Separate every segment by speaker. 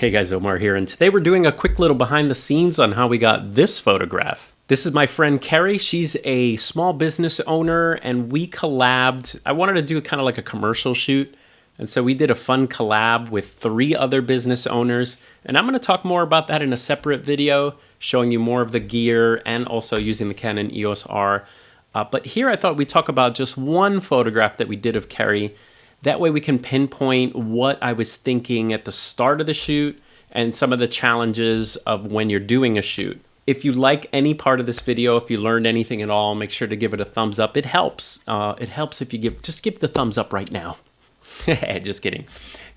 Speaker 1: Hey guys, Omar here, and today we're doing a quick little behind the scenes on how we got this photograph. This is my friend Carrie. She's a small business owner, and we collabed. I wanted to do kind of like a commercial shoot, and so we did a fun collab with 3 other business owners, and I'm going to talk more about that in a separate video, showing you more of the gear and also using the Canon EOS R. But here I thought we'd talk about just one photograph that we did of Carrie. That way we can pinpoint what I was thinking at the start of the shoot and some of the challenges of when you're doing a shoot. If you like any part of this video, if you learned anything at all, make sure to give it a thumbs up. It helps. It helps if you just give the thumbs up right now. Just kidding.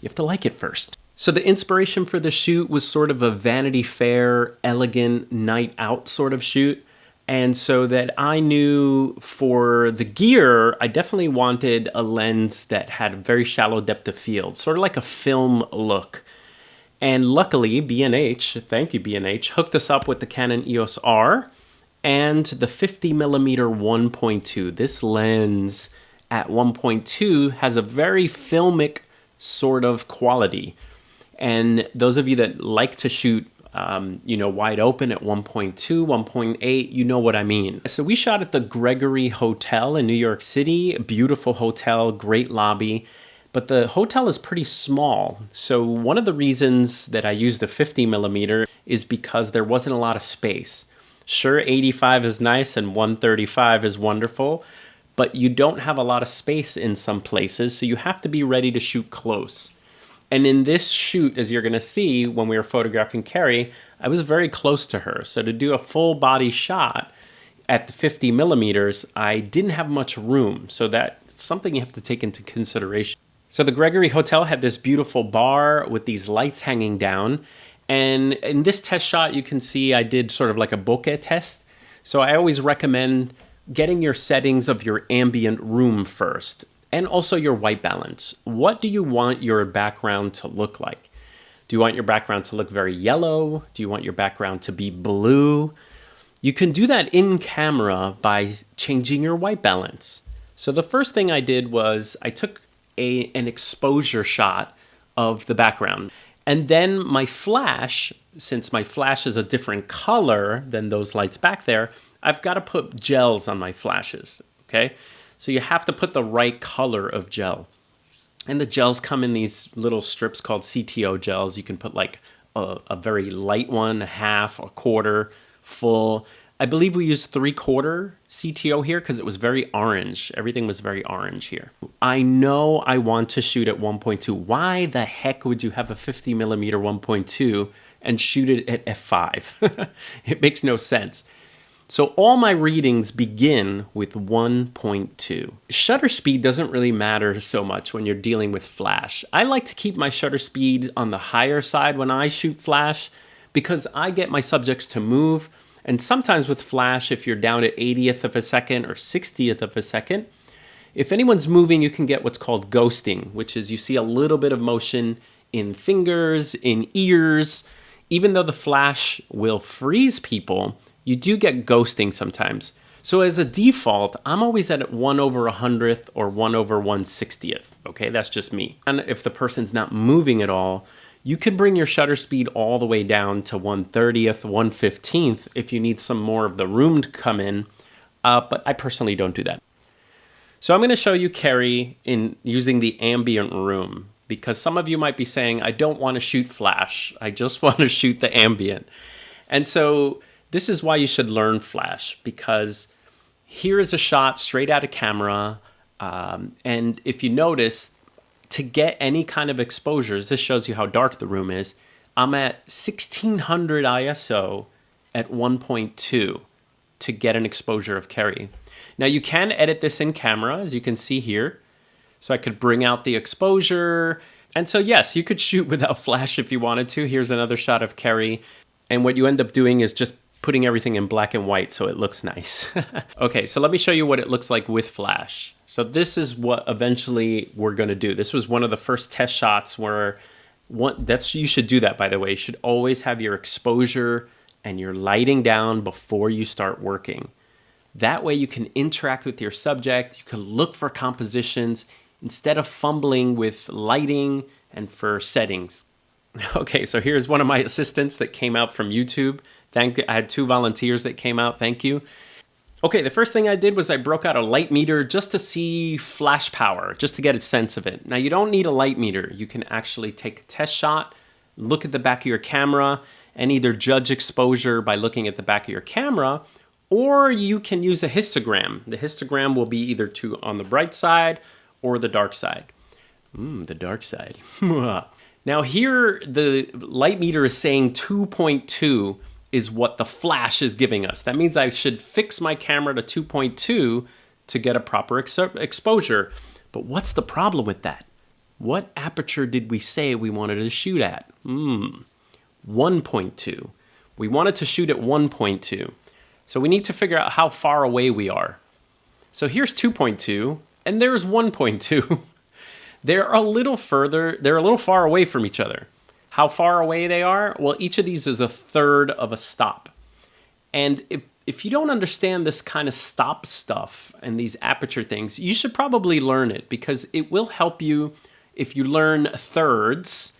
Speaker 1: You have to like it first. So the inspiration for the shoot was sort of a Vanity Fair, elegant night out sort of shoot. And so that I knew for the gear, I definitely wanted a lens that had a very shallow depth of field, sort of like a film look. And luckily, B&H, thank you B&H, hooked us up with the Canon EOS R and the 50mm 1.2. This lens at 1.2 has a very filmic sort of quality. And those of you that like to shoot wide open at 1.2, 1.8, you know what I mean. So we shot at the Gregory Hotel in New York City, a beautiful hotel, great lobby, but the hotel is pretty small. So one of the reasons that I used the 50mm is because there wasn't a lot of space. Sure, 85 is nice and 135 is wonderful, but you don't have a lot of space in some places, so you have to be ready to shoot close. And in this shoot, as you're going to see when we were photographing Carrie, I was very close to her. So to do a full body shot at the 50mm, I didn't have much room. So that's something you have to take into consideration. So the Gregory Hotel had this beautiful bar with these lights hanging down. And in this test shot, you can see I did sort of like a bokeh test. So I always recommend getting your settings of your ambient room first. And also your white balance. What do you want your background to look like? Do you want your background to look very yellow? Do you want your background to be blue? You can do that in camera by changing your white balance. So the first thing I did was I took an exposure shot of the background. And then my flash, since my flash is a different color than those lights back there, I've got to put gels on my flashes, okay? So you have to put the right color of gel. And the gels come in these little strips called CTO gels. You can put like a very light one, a half, a quarter, full. I believe we used 3/4 CTO here because it was very orange. Everything was very orange here. I know I want to shoot at 1.2. Why the heck would you have a 50mm 1.2 and shoot it at f5? It makes no sense. So all my readings begin with 1.2. Shutter speed doesn't really matter so much when you're dealing with flash. I like to keep my shutter speed on the higher side when I shoot flash because I get my subjects to move. And sometimes with flash, if you're down at 80th of a second or 60th of a second, if anyone's moving, you can get what's called ghosting, which is you see a little bit of motion in fingers, in ears. Even though the flash will freeze people, you do get ghosting sometimes. So as a default, I'm always at 1/100th or 1/160th. Okay, that's just me. And if the person's not moving at all, you can bring your shutter speed all the way down to 1/30th, 1/15th if you need some more of the room to come in. But I personally don't do that. So I'm going to show you Carrie in using the ambient room because some of you might be saying, I don't want to shoot flash. I just want to shoot the ambient. And so this is why you should learn flash, because here is a shot straight out of camera. And if you notice, to get any kind of exposures, this shows you how dark the room is, I'm at 1600 ISO at 1.2 to get an exposure of Carrie. Now you can edit this in camera, as you can see here. So I could bring out the exposure. And so yes, you could shoot without flash if you wanted to. Here's another shot of Carrie. And what you end up doing is just putting everything in black and white so it looks nice. Okay, so let me show you what it looks like with flash. So this is what eventually we're gonna do. This was one of the first test shots where, you should do that, by the way. You should always have your exposure and your lighting down before you start working. That way you can interact with your subject, you can look for compositions instead of fumbling with lighting and for settings. Okay, so here's one of my assistants that came out from YouTube. I had 2 volunteers that came out. Thank you. Okay, the first thing I did was I broke out a light meter just to see flash power, just to get a sense of it. Now, you don't need a light meter. You can actually take a test shot, look at the back of your camera, and either judge exposure by looking at the back of your camera, or you can use a histogram. The histogram will be either on the bright side or the dark side. The dark side. Now here, the light meter is saying 2.2 is what the flash is giving us. That means I should fix my camera to 2.2 to get a proper exposure. But what's the problem with that? What aperture did we say we wanted to shoot at? 1.2. We wanted to shoot at 1.2. So we need to figure out how far away we are. So here's 2.2, and there's 1.2. They're a little far away from each other. How far away they are? Well, each of these is a third of a stop. And if you don't understand this kind of stop stuff and these aperture things, you should probably learn it, because it will help you if you learn thirds.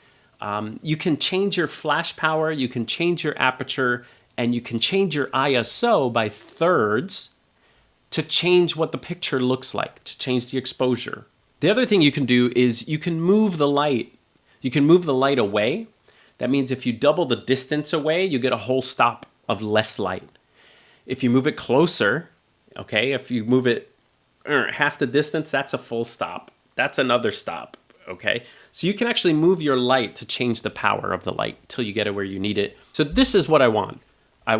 Speaker 1: You can change your flash power, you can change your aperture, and you can change your ISO by thirds to change what the picture looks like, to change the exposure. The other thing you can do is you can move the light. You can move the light away. That means if you double the distance away, you get a whole stop of less light. If you move it closer, okay, if you move it half the distance, that's a full stop. That's another stop, okay? So you can actually move your light to change the power of the light till you get it where you need it. So this is what I want. I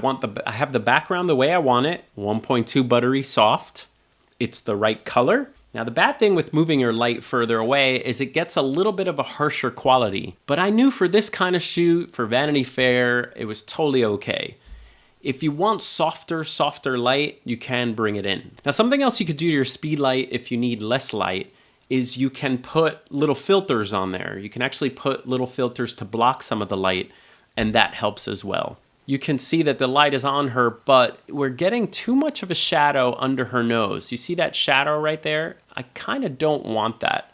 Speaker 1: have the background the way I want it, 1.2 buttery soft. It's the right color. Now, the bad thing with moving your light further away is it gets a little bit of a harsher quality. But I knew for this kind of shoot, for Vanity Fair, it was totally okay. If you want softer light, you can bring it in. Now, something else you could do to your speed light if you need less light is you can put little filters on there. You can actually put little filters to block some of the light, and that helps as well. You can see that the light is on her, but we're getting too much of a shadow under her nose. You see that shadow right there? I kind of don't want that.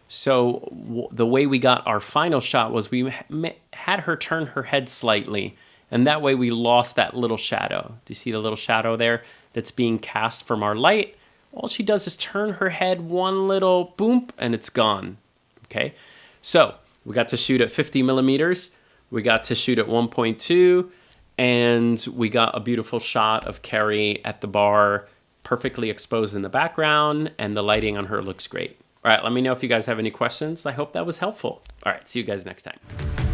Speaker 1: So the way we got our final shot was we had her turn her head slightly, and that way we lost that little shadow. Do you see the little shadow there that's being cast from our light? All she does is turn her head one little boom, and it's gone. Okay, so we got to shoot at 50 millimeters. We got to shoot at 1.2. And we got a beautiful shot of Carrie at the bar, perfectly exposed in the background, and the lighting on her looks great. All right, let me know if you guys have any questions. I hope that was helpful. All right, see you guys next time.